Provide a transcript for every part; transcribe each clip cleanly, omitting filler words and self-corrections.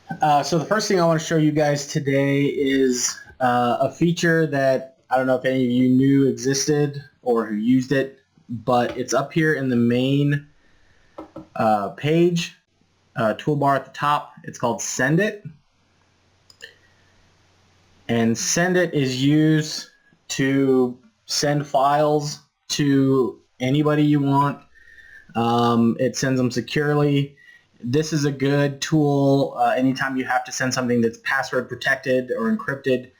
So the first thing I want to show you guys today is a feature that I don't know if any of you knew existed or who used it, but it's up here in the main page toolbar at the top. It's called Send It. And Send It is used to send files to anybody you want. It sends them securely. This is a good tool anytime you have to send something that's password protected or encrypted.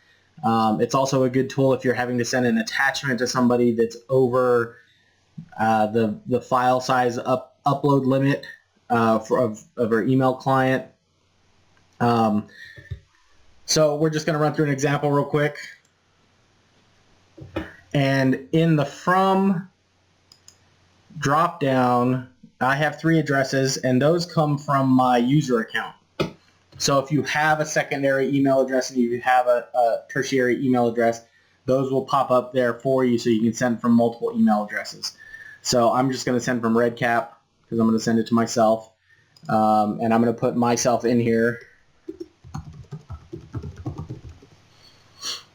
It's also a good tool if you're having to send an attachment to somebody that's over the file size upload limit of our email client. So we're just going to run through an example real quick. And in the From drop down, I have 3 addresses, and those come from my user account. So if you have a secondary email address and you have a tertiary email address, those will pop up there for you so you can send from multiple email addresses. So I'm just going to send from REDCap because I'm going to send it to myself. And I'm going to put myself in here.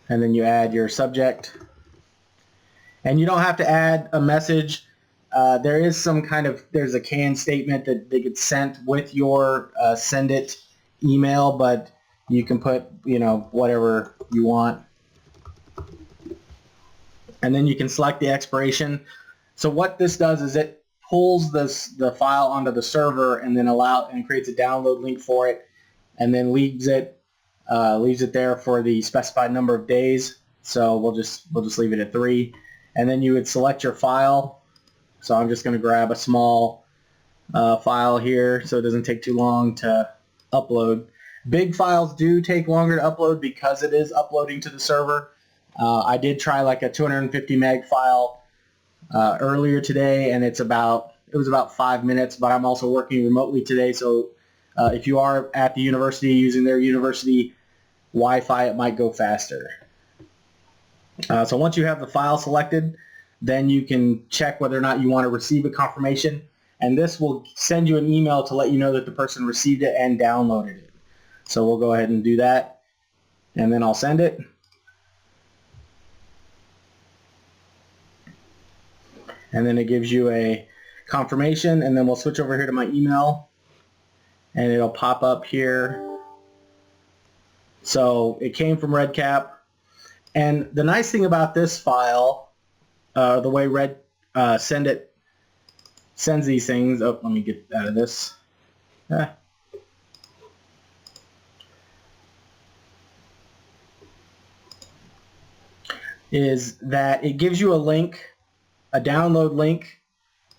And then you add your subject. And you don't have to add a message. There is there's a canned statement that they get sent with your Send It email, but you can put, whatever you want. And then you can select the expiration. So what this does is it pulls the file onto the server and then creates a download link for it, and then leaves it there for the specified number of days. So we'll just leave it at 3, and then you would select your file. So I'm just going to grab a small file here so it doesn't take too long to upload. Big files do take longer to upload because it is uploading to the server. I did try like a 250 meg file earlier today, and it was about 5 minutes, but I'm also working remotely today, so if you are at the university using their university Wi-Fi, it might go faster. So once you have the file selected, then you can check whether or not you want to receive a confirmation, and this will send you an email to let you know that the person received it and downloaded it. So we'll go ahead and do that, and then I'll send it. And then it gives you a confirmation, and then we'll switch over here to my email, and it'll pop up here. So it came from REDCap, and the nice thing about this file, the way Send It sends these things. Oh, let me get out of this. Is that it gives you a link, a download link,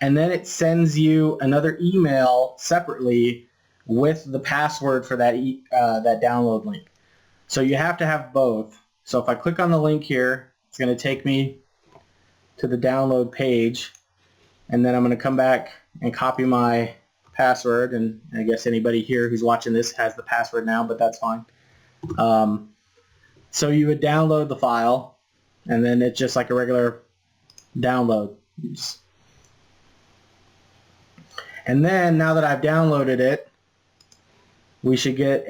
and then it sends you another email separately with the password for that download link. So you have to have both. So if I click on the link here, it's going to take me to the download page, and then I'm going to come back and copy my password, and I guess anybody here who's watching this has the password now, but that's fine. So you would download the file, and then it's just like a regular download. And then now that I've downloaded it, we should get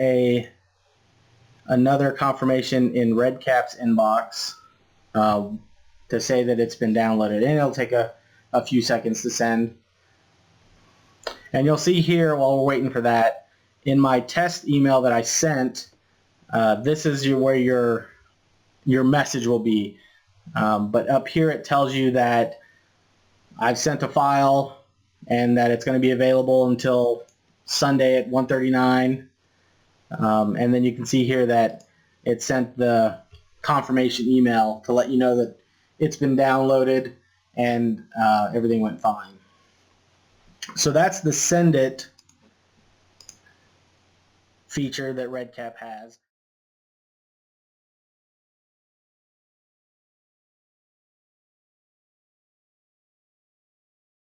another confirmation in REDCap's inbox to say that it's been downloaded, and it'll take a few seconds to send. And you'll see here, while we're waiting for that, in my test email that I sent, this is where your message will be. But up here it tells you that I've sent a file and that it's going to be available until Sunday at 1:39. And then you can see here that it sent the confirmation email to let you know that it's been downloaded and everything went fine. So that's the Send It feature that REDCap has.